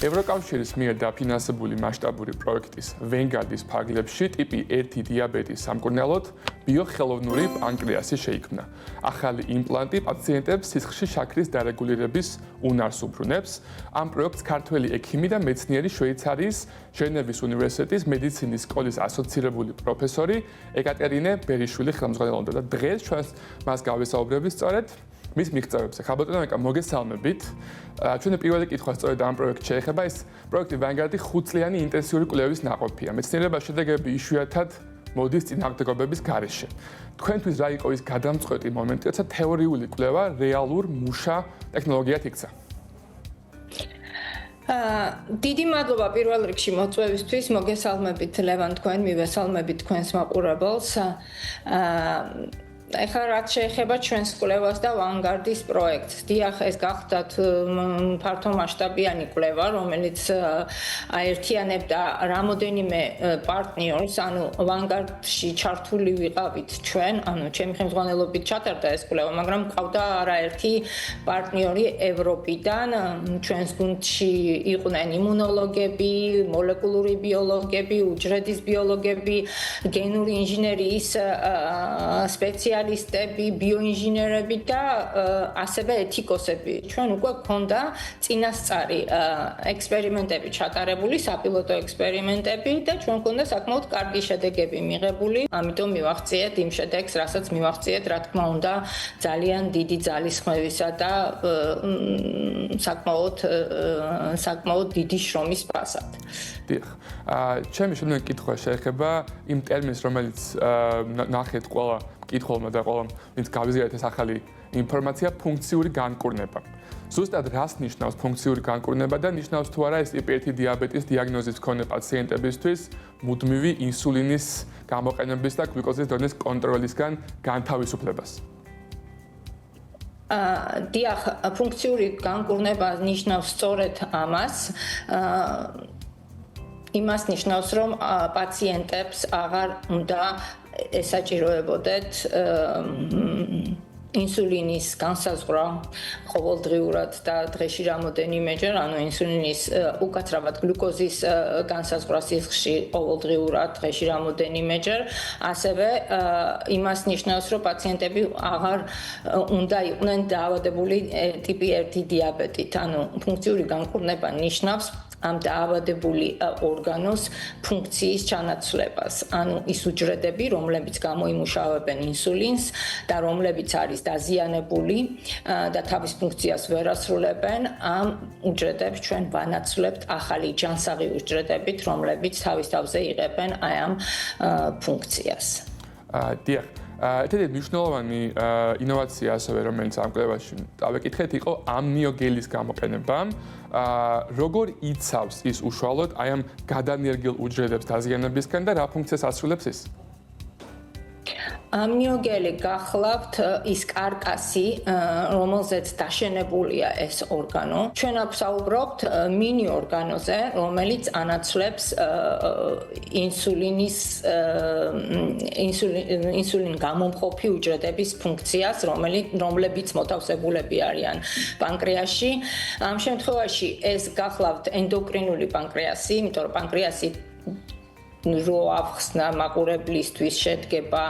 ევროკავშირის მიერ დაფინანსებული მასშტაბური პროექტის Vanguard-ის ფარგლებში ტიპი 1 დიაბეტის სამკურნალოდ ბიოხელოვნური პანკრეასი შეიქმნა. ახალი იმპლანტი პაციენტებს სისხლში შაქრის დარეგულირების უნარს უბრუნებს. ამ პროექტს ქართველი ექიმი და მეცნიერი შვეიცარიის ჟენევის უნივერსიტეტის მედიცინის სკოლის ასოცირებული პროფესორი ეკატერინე ბერიშვილი ხელმძღვანელობდა და დღეს ჩვენს მას გავესაუბრებით სწორედ მის მიღწევებზე. ხალბატონო ეკა, მოგესალმებით. ჩვენი პირველი კითხვა სწორედ ამ პროექტს შეეხება. ეს პროექტი Vanguard-ი 5 წლიანი ინტენსიური კვლევის ნაყოფია. მეცნიერებაში შედეგები იშვიათად მოდის წინააღმდეგობების გარეშე. თქვენთვის რა იყო ის გადამწყვეტი მომენტი, როცა თეორიული კვლევა რეალურ მუშა ტექნოლოგიად იქცა? დიდი მადლობა პირველ რიგში მოწვევისთვის. მოგესალმებით ლევან თქვენ, მივესალმებით თქვენს მაყურებელს. ეხლა რაც შეეხება ჩვენს კვლევას და Vanguard-ის პროექტს. დიახ, ეს გახდათ ფართომასშტაბიანი კვლევა, რომელიც აერთიანებდა რამოდენიმე პარტნიორს, ანუ Vanguard-ში ჩართული ვიყავით ჩვენ, ანუ ჩემი ხელმძღვანელობით ჩატარდა ეს კვლევა, მაგრამ მყავდა არაერთი პარტნიორი ევროპიდან. ჩვენს გუნდში იყვნენ იმუნოლოგები, მოლეკულური ბიოლოგები, უჯრედის ბიოლოგები, გენური ინჟინერიის სპეციალისტები, ბიოინჟინერები და ასევე ეთიკოსები. ჩვენ უკვე გქონდა წინასწარი ექსპერიმენტები ჩატარებული, საპილოტო ექსპერიმენტები და ჩვენ გქონდა საკმაოდ კარგი შედეგები მიღებული. ამიტომ მივახციეთ იმ შედეგს, რასაც მივახციეთ, რა თქმა უნდა, ძალიან დიდი ძალისხმევისა და საკმაოდ დიდი შრომის ფასად. დიახ. ჩემი შემდეგი კითხვა შეეხება იმ ტერმინს, რომელიც ნახეთ ყველა კითხულმა და ყველამ, ვინც გავიზიარეთ ეს ახალი ინფორმაცია, ფუნქციური განკურნება. ზუსტად რას ნიშნავს ფუნქციური განკურნება და ნიშნავს თუ არა ეს ტიპ 1 დიაბეტის დიაგნოზის მქონე პაციენტებისთვის მუდმივი ინსულინის გამოყენების და გლუკოზის დონის კონტროლისგან განთავისუფლებას? დიახ, ფუნქციური განკურნება ნიშნავს სწორედ ამას. იმას ნიშნავს, რომ პაციენტებს აღარ უნდა ესაჭიროებოდეთ ინსულინის განსაზღვრა ყოველდღიურად და დღეში რამოდენიმეჯერ, ანუ ინსულინის უკაცრავად გლუკოზის განსაზღვრა სისხლში ყოველდღიურად დღეში რამოდენიმეჯერ. ასევე იმას ნიშნავს, რომ პაციენტები აღარ უნდა იყვნენ დაავადებული ტიპი 1 დიაბეტით. ანუ ფუნქციური განკურნება ნიშნავს ამ დაავადებული ორგანოს ფუნქციის ჩანაცვლებას. ანუ ის უჯრედები, რომლებიც გამოიმუშავებენ ინსულინს და რომლებიც არის დაზიანებული და თავის ფუნქციას ვერ ასრულებენ, ამ უჯრედებს ჩვენ ვანაცვლებთ ახალი ჯანსაღი უჯრედებით, რომლებიც თავის თავზე იღებენ აი ამ ფუნქციას. დიახ. ერთ-ერთი მნიშვნელოვანი ინოვაცია ასევე, რომელიც ამ კვლევაში დავეკითხეთ, იყო ამნიოგელის გამოყენება. როგორ იცავს ის უშუალოდ აი ამ გადანერგილ უჯრედებს დაზიანებისგან და რა ფუნქციას ასრულებს ის? ამნიოგელი გახლავთ ის კარკასი, რომელზეც დაშენებულია ეს ორგანო. ჩვენ ვსაუბრობთ მინი ორგანოზე, რომელიც ანაცვლებს ინსულინ გამომყოფი უჯრედების ფუნქციას, რომლებიც მოთავსებულები არიან პანკრეასში. ამ შემთხვევაში ეს გახლავთ ენდოკრინული პანკრეასი, იმიტომ რომ პანკრეასი რო ავხსნა მაყურებლისთვის შედგება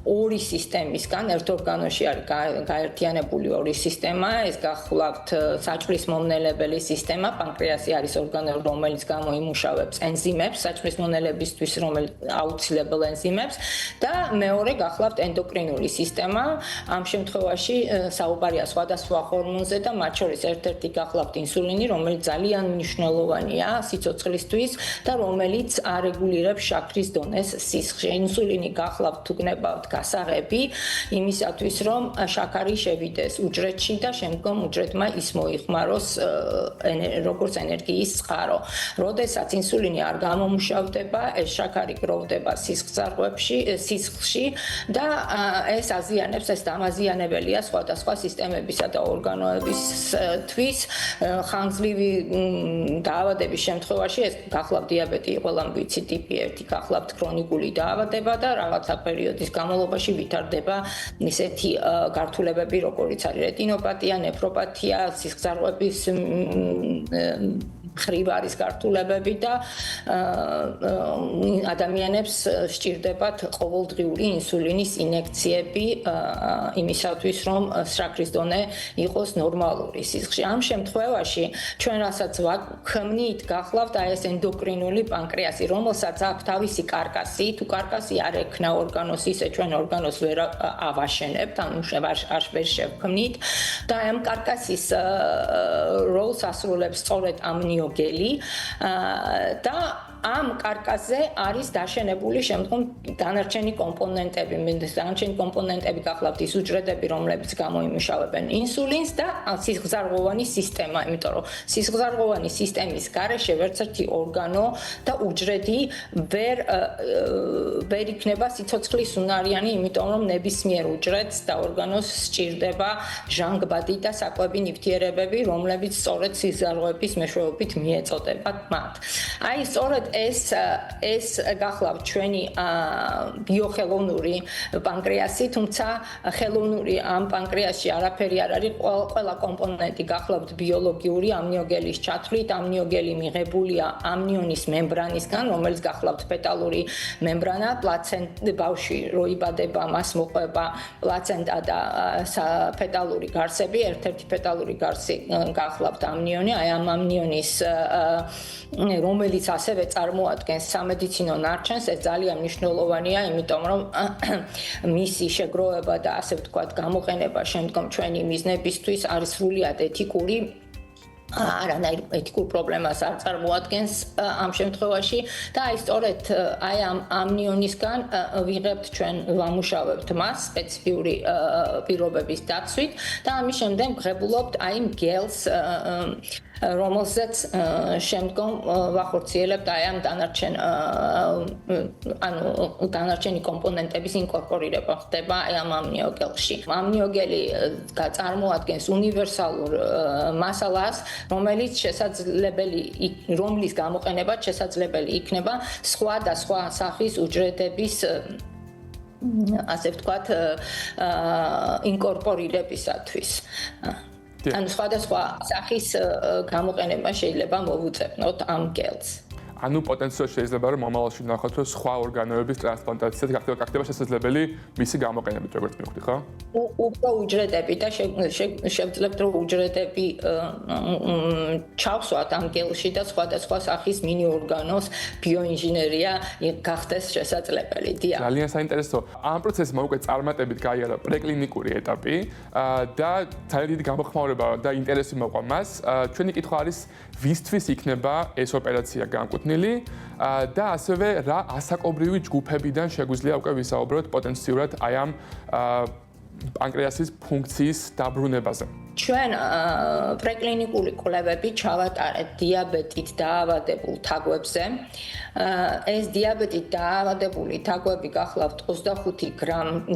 ორი სისტემისგან, ერთ ორგანოში არის გაერთიანებული ორი სისტემა, ეს გახლავთ საჭმლის მომნელებელი სისტემა, პანკრეასი არის ორგანო, რომელიც გამოიმუშავებს ენზიმებს, საჭმლის მომნელებისთვის, რომელიც აუცილებელ ენზიმებს და მეორე გახლავთ ენდოკრინული სისტემა. ამ შემთხვევაში საუბარია სხვადასხვა ჰორმონზე და მათ შორის ერთ-ერთი გახლავთ ინსულინი, რომელიც ძალიან მნიშვნელოვანია სიცოცხლისთვის და რომელიც არეგულირებს შაქრის დონეს სისხლში. ინსულინი გახლავთ თუ გნებავთ გასაღები იმისათვის, რომ შაქარი შევიდეს უჯრედში და შემდგომ უჯრედმა ის მოიხმაროს როგორც ენერგიის წყარო. როდესაც ინსულინი არ გამომუშავდება, ეს შაქარი გროვდება სისხლში და ეს აზიანებს, ეს დამაზიანებელია სხვადასხვა სისტემებისა და ორგანოებისთვის. ხანგრძლივი დაავადების შემთხვევაში ეს გახლავთ დიაბეტი, ყველამ ვიცით ტიპი 1, გახლავთ ქრონიკული დაავადება და რაღაცა პერიოდის განმავლობაში ვითარდება ისეთი გართულებები, როგორიც არის რეტინოპათია, ნეფროპათია, სისხლძარღვების ხრივ არის გართულებები და ადამიანებს სჭირდებათ ყოველდღიური ინსულინის ინექციები იმისათვის, რომ სრაქლის დონე იყოს ნორმალური სისხლში. ამ შემთხვევაში ჩვენ რასაც ვაქმნით, გახლავთ აი ეს ენდოკრინული პანკრეასი, რომელსაც აქვს თავისი კარკასი, თუ კარკასი არ ექნა ორგანოს, ისე ჩვენ ორგანოს ვერ ავაშენებთ, ანუ არ შევქმნით და ამ კარკასის როლს ასრულებს სწორედ ამნიოგელი და ამ კარკასზე არის დაშენებული შემდგომ დანარჩენი კომპონენტები. დანარჩენი კომპონენტები გახლავთ ის უჯრედები, რომლებიც გამოიმუშავებენ ინსულინს და სისხლძარღვოვანი სისტემა, იმიტომ რომ სისხლძარღვოვანი სისტემის გარეშე ვერც ერთი ორგანო და უჯრედი ვერ იქნება სიცოცხლის უნარიანი, იმიტომ რომ ნებისმიერ უჯრედს და ორგანოს სჭირდება ჟანგბადი და საკვები ნივთიერებები, რომლებიც სწორედ სისხლძარღვების მეშვეობით მიეწოდებათ მათ. აი სწორედ ეს გახლავთ ჩვენი ბიოხელოვნური პანკრეასი, თუმცა ხელოვნური ამ პანკრეასში არაფერი არ არის, ყველა კომპონენტი გახლავთ ბიოლოგიური ამნიოგელის ჩათვლით, ამნიოგელი მიღებულია ამნიონის მემბრანისგან, რომელიც გახლავთ ფეტალური მემბრანა, ბავშვი რო იბადება, მას მოყვება პლაცენტა და ფეტალური გარსები, ერთ-ერთი ფეტალური გარსი გახლავთ ამნიონი, აი ამ ამნიონის რომელიც ასევე წარმოადგენს სამედიცინო ნარჩენს, ეს ძალიან მნიშვნელოვანია, იმიტომ რომ მისი შეგროვება და ასე ვთქვათ, გამოყენება შემდგომ ჩვენი მიზნებისთვის არის სრულიად ეთიკური. არანაირ ეთიკურ პრობლემას არ წარმოადგენს ამ შემთხვევაში და აი სწორედ აი ამ ამნიონისგან ვიღებთ ჩვენ ვამუშავებთ მას სპეციფიური პირობების დაცვით და ამის შემდეგ ვღებულობთ აი მგელს რომელზეც შემდგომ ვახორციელებთ აი ამ დანარჩენი კომპონენტების ინკორპორირება ხდება აი ამ ამნიოგელში. ამნიოგელი წარმოადგენს უნივერსალურ მასალას, რომლის გამოყენებაც შესაძლებელი იქნება სხვადასხვა სახის უჯრედების ასე ვთქვათ ინკორპორირებისათვის. ანუ სხვადასხვა სახის გამოყენება შეიძლება მოვუწებნოთ ამ გელს. ანუ პოტენციალურად შეიძლება რომ მომავალში ნახოთ რომ სხვა ორგანოების ტრანსპლანტაციაც გახდება შესაძლებელი მისი გამოყენებით, როგორც მივხვდი, ხო? უფრო უჯრედები და შევძლებთ რომ უჯრედები ჩავსვათ ამ გელში და სხვადასხვა სახის მინიორგანოს ბიოინჟინერია გახდეს შესაძლებელი. დიახ. ძალიან საინტერესო. ამ პროცესმა უკვე წარმატებით გაიარა პრეკლინიკური ეტაპი და ძალიან დიდი გამოხმაურება და ინტერესი მოყვა მას. ჩვენი კითხვა არის, ვისთვის იქნება ეს ოპერაცია განკუთვნილი და ასევე რა ასაკობრივი ჯგუფებიდან შეგვიძლია უკვე ვისაუბროთ პოტენციურად აი ამ პანკრეასის ფუნქციის დაბრუნებაზე. ჩვენ პრეკლინიკური კვლევები ჩავატარეთ დიაბეტით დაავადებულ თაგვებზე. ეს დიაბეტით დაავადებული თაგვები გახლავთ 25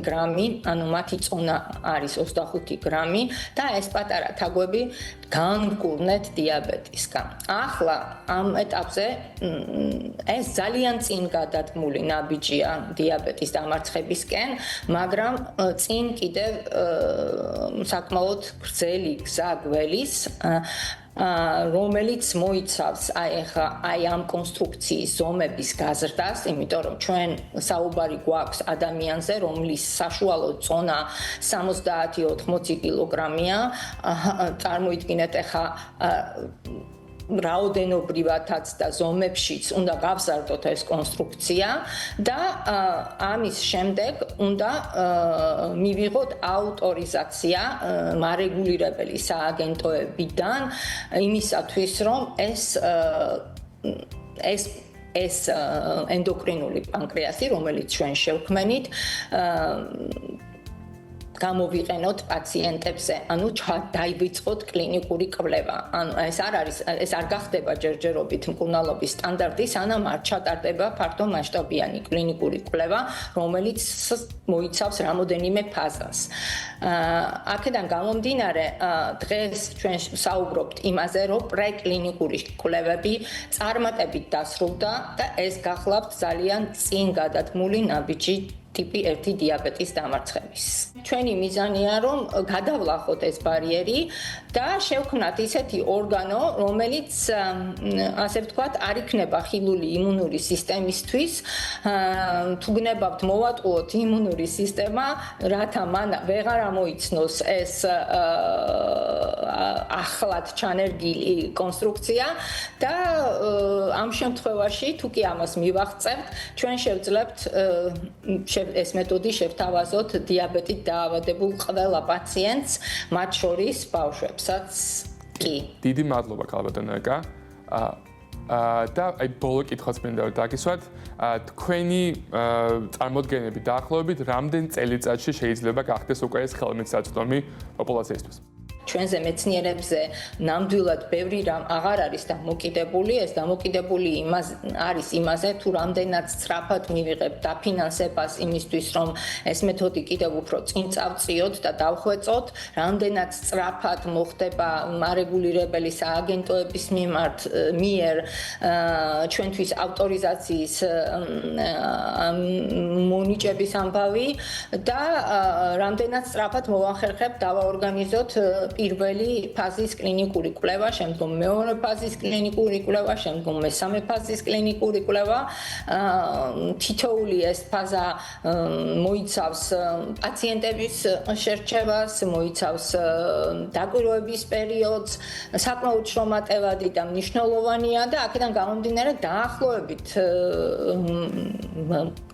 გრამი, ანუ მათი წონა არის 25 გრამი და ეს პატარა თაგვები განმკურნეთ დიაბეტისგან. ახლა ამ ეტაპზე ეს ძალიან წინ გადადგმული ნაბიჯია დიაბეტის დამარცხებისკენ, მაგრამ წინ კიდევ საკმაოდ გრძელი გზა გველის, რომელიც მოიცავს აი ამ კონსტრუქციის ზომების გაზრდას, იმიტომ რომ ჩვენ საუბარი გვაქვს ადამიანზე, რომლის საშუალო წონა 70-80 კილოგრამია. წარმოიდგინეთ ახლა რაოდენობრივადაც და ზომებშიც უნდა გავზარდოთ ეს კონსტრუქცია და ამის შემდეგ უნდა მივიღოთ აუტორიზაცია მარეგულირებელი სააგენტოებიდან იმისათვის, რომ ეს ენდოკრინული პანკრეასი, რომელიც ჩვენ შევქმნით, გამოვიყენოთ პაციენტებზე, ანუ დაივიწყოთ კლინიკური კვლევა. ანუ ეს არ გახდება ჯერჯერობით მკურნალობის სტანდარტი, სანამ არ ჩატარდება ფართო მასშტაბიანი კლინიკური კვლევა, რომელიც მოიცავს რამოდენიმე ფაზას. აქედან გამომდინარე, დღეს ჩვენ საუბრობთ იმაზე, რომ პრეკლინიკური კვლევები წარმატებით დასრულდა და ეს გახლავთ ძალიან წინ გადადგმული ნაბიჯი ტიპი 1 დიაბეტის დამარცხების. ჩვენი მიზანია რომ გადავლახოთ ეს ბარიერი და შევქმნათ ისეთი ორგანო, რომელიც ასე ვთქვათ, არ იქნება ხილული იმუნური სისტემისთვის, თუ გნებავთ მოვატყუოთ იმუნური სისტემა, რათა მან ვეღარ ამოიცნოს ეს ახლად ჩანერგილი კონსტრუქცია და ამ შემთხვევაში თუ კი ამას მივაღწევთ, ჩვენ შევძლებთ ეს მეთოდი შევთავაზოთ დიაბეტით დაავადებულ ყველა პაციენტს, მათ შორის ბავშვებსაც კი. დიდი მადლობა ქალბატონო ეკა. და აი ბოლო კითხვაც მინდა დაგისვათ, თქვენი წარმოდგენები დაახლოებით რამდენ წელიწადში შეიძლება გახდეს უკვე ეს ხელმისაწვდომი პოპულაციისთვის? ჩვენზე მეცნიერებზე ნამდვილად ბევრი რამ აღარ არის დამოკიდებული, ეს დამოკიდებული არის იმაზე, თუ რამდენად სწრაფად მივიღებთ დაფინანსებას იმისთვის, რომ ეს მეთოდი კიდევ უფრო წინ წავწიოთ და დავხვეწოთ, რამდენად სწრაფად მოხდება მარეგულირებელი სააგენტოების მიერ ჩვენთვის ავტორიზაციის მონიჭების ამბავი და რამდენად სწრაფად მოვახერხებთ დავაორგანიზოთ პირველი ფაზის კლინიკური კვლევა, შემდგომ მეორე ფაზის კლინიკური კვლევა, შემდგომ მესამე ფაზის კლინიკური კვლევა. თითოეული ეს ფაზა მოიცავს პაციენტების შერჩევას, მოიცავს დაკვირვების პერიოდს, საკმაოდ შრომატევადი და მნიშვნელოვანია და აქედან გამომდინარე დაახლოებით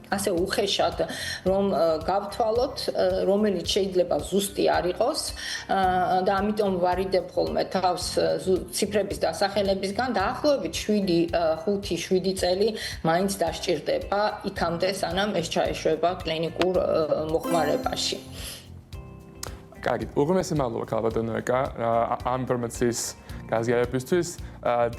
ასე უხეშად რომ გავთვალოთ, რომელიც შეიძლება ზუსტი არ იყოს და ამიტომ ვარიდებ ხოლმე თავს ციფრების დასახელებისგან დაახლოებით 5-7 წელი მაინც დასჭირდება იქამდე სანამ ეს ჩაეშვება კლინიკურ მოხმარებაში. კარგი, უღრმესი მადლობა ქალბატონო ეკა ამ ინფორმაციის გაზიარებისთვის.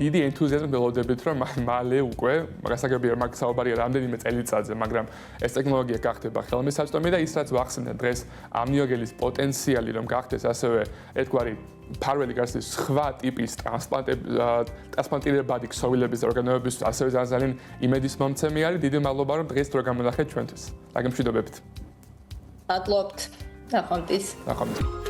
დიდი ენთუზიაზმით ველოდებით, რომ მალე უკვე გასაგებია მაგ საუბარია რამდენიმე წელიწადზე, მაგრამ ეს ტექნოლოგია გახდება ხელმისაწვდომი და ის რაც ვახსენე დღეს ამნიოგენის პოტენციალი რომ გახდეს ასევე ერთგვარი ფარველი გარსის სხვა ტიპის ტრანსპლანტირებადი ქსოვილების ორგანოების ასევე ძალიან იმედის მომცემი არის. დიდი მადლობა რომ დღეს დრო გამონახეთ ჩვენთვის. დაგემშვიდობებით. მადლობთ. ნახვამდის. ნახვამდის.